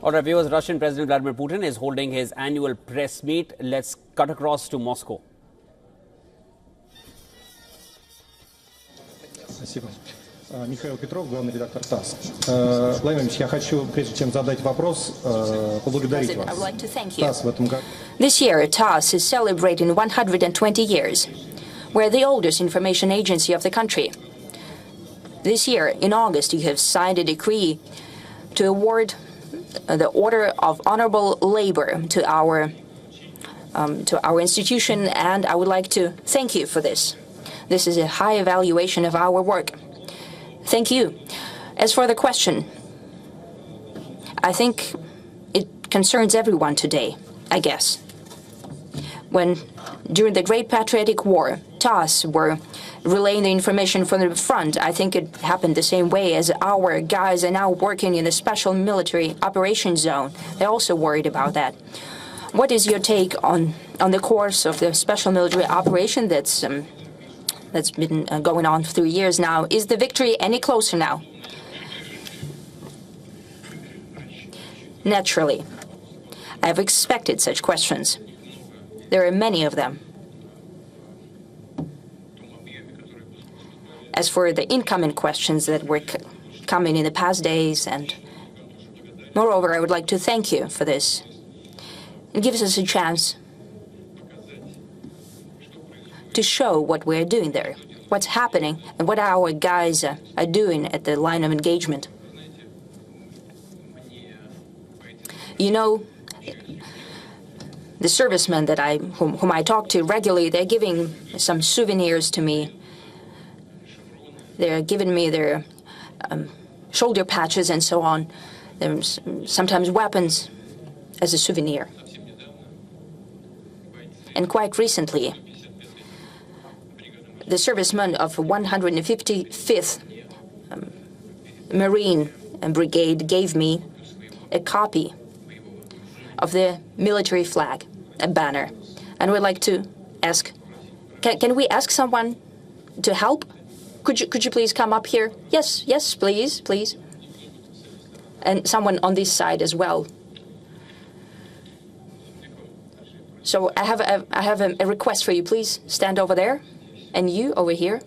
All right, viewers, Russian President Vladimir Putin is holding his annual press meet. Let's cut across to Moscow. Спасибо. Михаил Петров, главный редактор ТАСС. Владимир Ильич, я хочу, прежде чем задать вопрос, поблагодарить вас. ТАСС в этом году. This year, TASS is celebrating 120 years. We're the oldest information agency of the country. This year, in August, you have signed a decree to award the Order of Honorable Labor to our institution, and I would like to thank you for this. This is a high evaluation of our work. Thank you. As for the question, I think it concerns everyone today, I guess. When, during the Great Patriotic War, TASS were relaying the information from the front, I think it happened the same way as our guys are now working in the special military operations zone. They're also worried about that. What is your take on the course of the special military operation that's been going on for 3 years now? Is the victory any closer now? Naturally, I've expected such questions. There are many of them. As for the incoming questions that were coming in the past days, and moreover, I would like to thank you for this. It gives us a chance to show what we're doing there, what's happening, and what our guys are doing at the line of engagement. You know, the servicemen that whom I talk to regularly, they're giving some souvenirs to me. They're giving me their shoulder patches and so on. There's sometimes weapons as a souvenir. And quite recently, the servicemen of 155th Marine Brigade gave me a copy of the military flag, a banner. And we'd like to ask, can we ask someone to help? Could you please come up here? Yes, please. And someone on this side as well. So I have a request for you. Please stand over there, and you over here.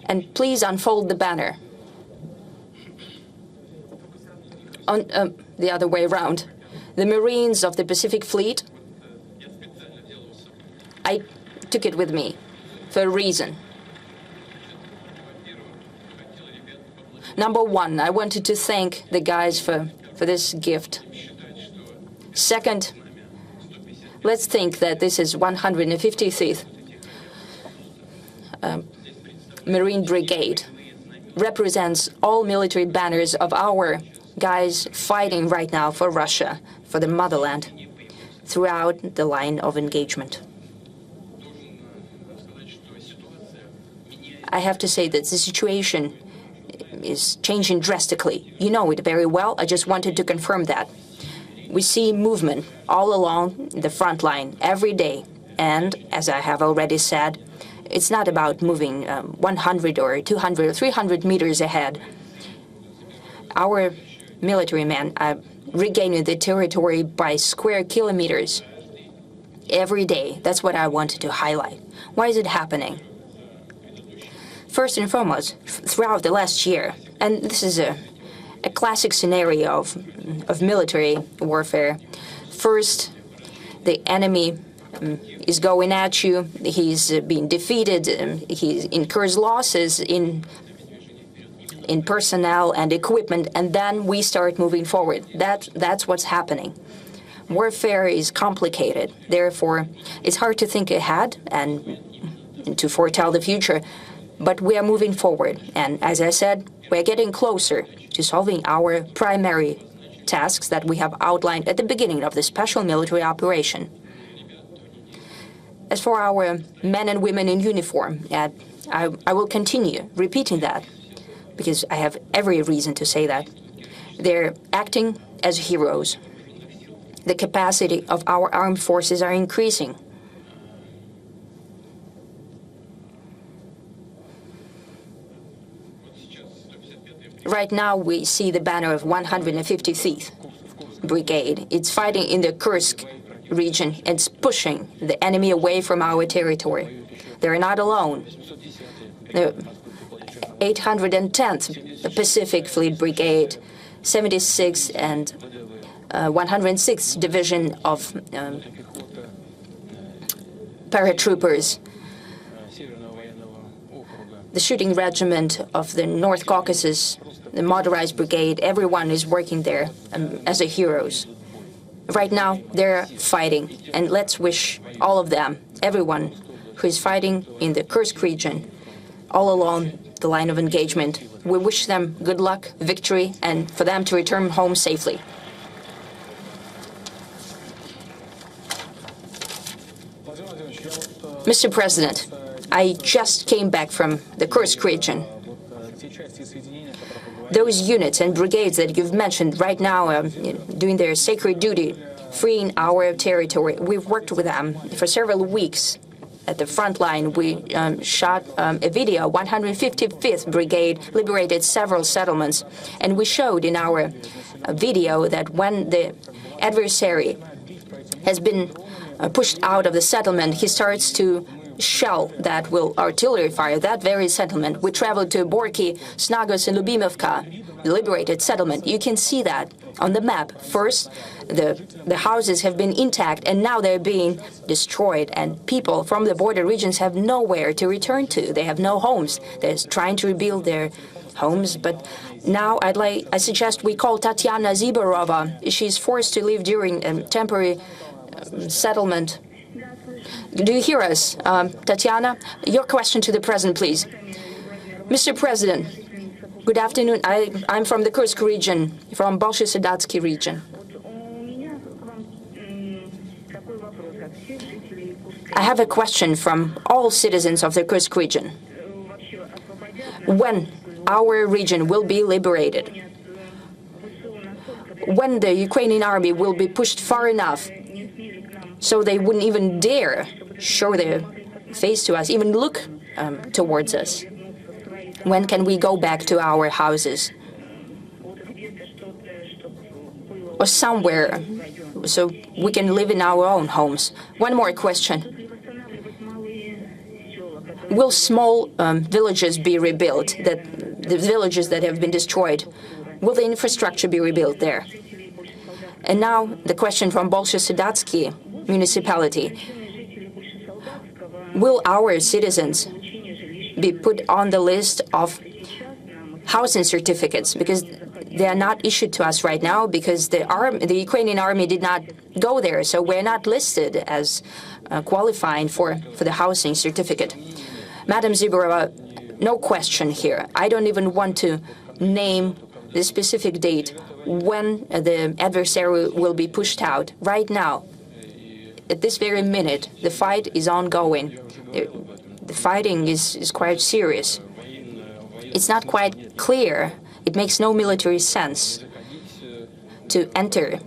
And please unfold the banner. On the other way around. The Marines of the Pacific Fleet, I took it with me for a reason. Number one, I wanted to thank the guys for this gift. Second, let's think that this is 155th Marine Brigade. Represents all military banners of our guys fighting right now for Russia, for the motherland, throughout the line of engagement. I have to say that the situation is changing drastically. You know it very well. I just wanted to confirm that. We see movement all along the front line every day. And as I have already said, it's not about moving 100 or 200 or 300 meters ahead. Our military men are regaining the territory by square kilometers every day. That's what I wanted to highlight. Why is it happening? First and foremost, throughout the last year, and this is a classic scenario of military warfare. First, the enemy is going at you, he's being defeated, he incurs losses in personnel and equipment, and then we start moving forward. That's what's happening. Warfare is complicated, therefore it's hard to think ahead and to foretell the future, but we are moving forward, and as I said, we're getting closer to solving our primary tasks that we have outlined at the beginning of the special military operation. As for our men and women in uniform, I will continue repeating that, because I have every reason to say that. They're acting as heroes. The capacity of our armed forces are increasing. Right now, we see the banner of 155th Brigade. It's fighting in the Kursk region. It's pushing the enemy away from our territory. They're not alone. The 810th Pacific Fleet Brigade, 76th and 106th Division of paratroopers, the shooting regiment of the North Caucasus, the motorized brigade, everyone is working there as heroes. Right now, they're fighting, and let's wish all of them, everyone who is fighting in the Kursk region, all along the line of engagement, we wish them good luck, victory, and for them to return home safely. Mr. President, I just came back from the Kursk region. Those units and brigades that you've mentioned right now doing their sacred duty, freeing our territory, we've worked with them for several weeks. At the Frontline, we shot a video. 155th Brigade liberated several settlements, and we showed in our video that when the adversary has been pushed out of the settlement, he starts to shell that will artillery fire that very settlement. We traveled to Borky, Snagos, and Lubimovka, the liberated settlement. You can see that on the map. First, the houses have been intact, and now they're being destroyed, and people from the border regions have nowhere to return to. They have no homes. They're trying to rebuild their homes, but now I suggest we call Tatiana Ziborova. She's forced to live during a temporary settlement. Do you hear us, Tatiana? Your question to the President, please. Mr. President, good afternoon. I'm from the Kursk region, from Bolshe-Sedatsky region. I have a question from all citizens of the Kursk region. When our region will be liberated, when the Ukrainian army will be pushed far enough so they wouldn't even dare show their face to us, even look towards us, when can we go back to our houses or somewhere so we can live in our own homes? One more question. Will small villages be rebuilt, the villages that have been destroyed? Will the infrastructure be rebuilt there? And now the question from Bolshe-Sedatsky municipality. Will our citizens be put on the list of housing certificates? Because they are not issued to us right now because the Ukrainian army did not go there, so we're not listed as qualifying for the housing certificate. Madam Ziborova, no question here. I don't even want to name the specific date when the adversary will be pushed out. Right now, at this very minute, the fight is ongoing. The fighting is quite serious. It's not quite clear. It makes no military sense to enter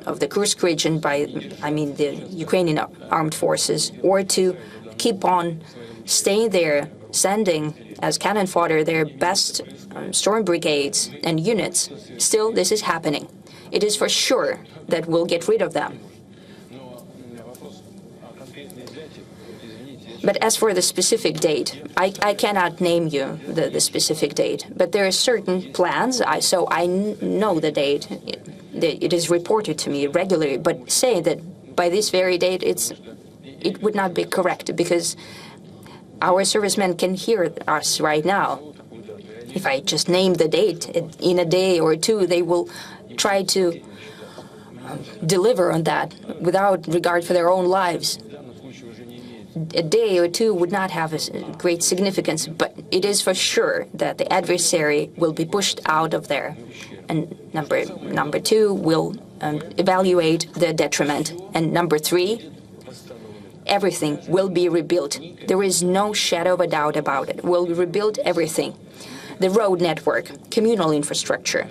of the Kursk region by, the Ukrainian armed forces, or to keep on staying there, sending as cannon fodder their best storm brigades and units. Still, this is happening. It is for sure that we'll get rid of them. But as for the specific date, I cannot name you the specific date, but there are certain plans, so I know the date. It is reported to me regularly, but say that by this very date, it would not be correct, because our servicemen can hear us right now. If I just name the date, in a day or two, they will try to deliver on that without regard for their own lives. A day or two would not have a great significance, but it is for sure that the adversary will be pushed out of there. And number two, will evaluate the detriment. And number three, everything will be rebuilt. There is no shadow of a doubt about it. We'll rebuild everything. The road network, communal infrastructure,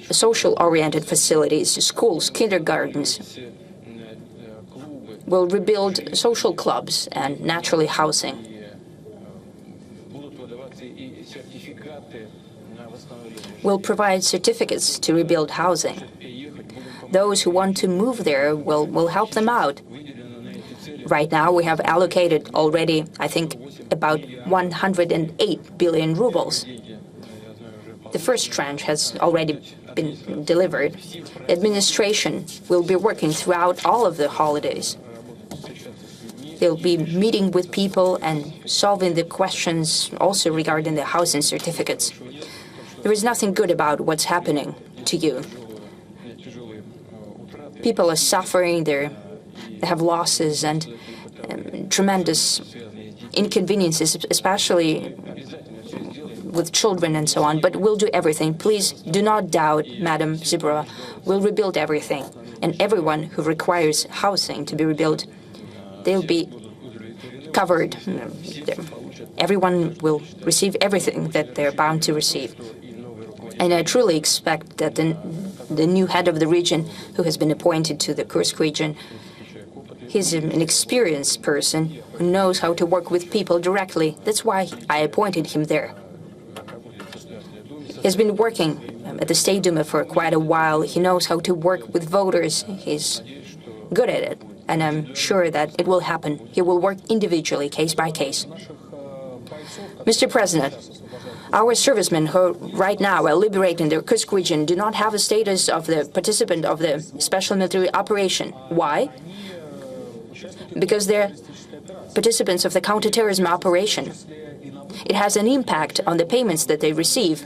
social-oriented facilities, schools, kindergartens. We'll rebuild social clubs and naturally housing. will provide certificates to rebuild housing. Those who want to move there will help them out. Right now, we have allocated already, I think, about 108 billion rubles. The first tranche has already been delivered. Administration will be working throughout all of the holidays. They'll be meeting with people and solving the questions also regarding the housing certificates. There is nothing good about what's happening to you. People are suffering, they have losses and tremendous inconveniences, especially with children and so on, but we'll do everything. Please do not doubt, Madam Zibro. We'll rebuild everything. And everyone who requires housing to be rebuilt, they'll be covered. Everyone will receive everything that they're bound to receive. And I truly expect that the new head of the region, who has been appointed to the Kursk region, he's an experienced person who knows how to work with people directly. That's why I appointed him there. He's been working at the State Duma for quite a while. He knows how to work with voters. He's good at it. And I'm sure that it will happen. He will work individually, case by case. Mr. President, our servicemen who right now are liberating the Kursk region do not have a status of the participant of the special military operation. Why? Because they're participants of the counterterrorism operation. It has an impact on the payments that they receive.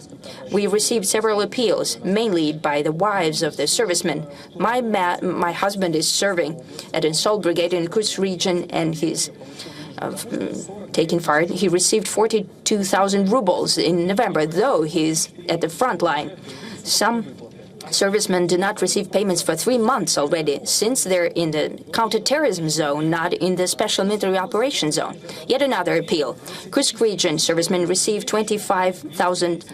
We received several appeals, mainly by the wives of the servicemen. My husband is serving at an assault brigade in Kursk region, and he's taking part. He received 42,000 rubles in November, though he's at the front line. Some servicemen do not receive payments for 3 months already, since they're in the counterterrorism zone, not in the special military operations zone. Yet another appeal. Kursk region servicemen receive 25,000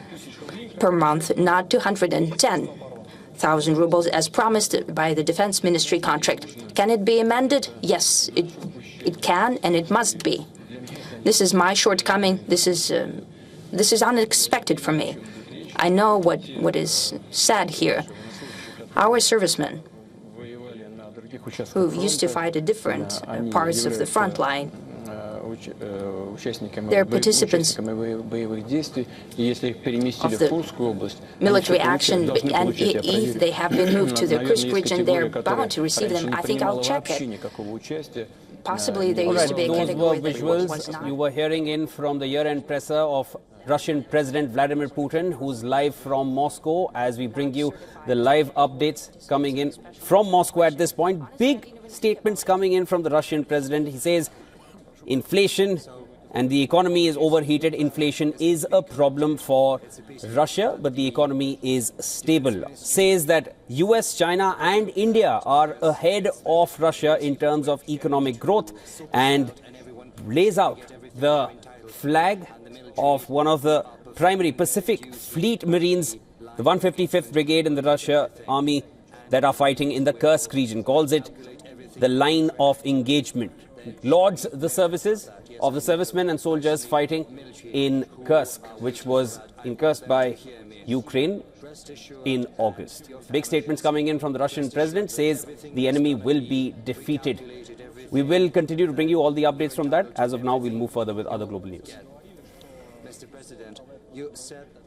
per month, not 210,000 rubles, as promised by the Defense Ministry contract. Can it be amended? Yes, it can and it must be. This is my shortcoming. This is unexpected for me. I know what is said here. Our servicemen who used to fight at different parts of the front line, they're participants of the military action, and if they have been moved to the Kursk region, they're bound to receive them. I think I'll check it. Possibly there used to be a category that was not. You were hearing in from the year-end presser of Russian President Vladimir Putin, who's live from Moscow, as we bring you the live updates coming in from Moscow at this point. Big statements coming in from the Russian president. He says inflation and the economy is overheated. Inflation is a problem for Russia, but the economy is stable. Says that US, China and India are ahead of Russia in terms of economic growth, and lays out the flag of one of the primary Pacific Fleet Marines, the 155th Brigade in the Russia Army that are fighting in the Kursk region, calls it the line of engagement. Lauds the services of the servicemen and soldiers fighting in Kursk, which was encursed by Ukraine in August. Big statements coming in from the Russian president, says the enemy will be defeated. We will continue to bring you all the updates from that. As of now, we'll move further with other global news. Mr. President, you said that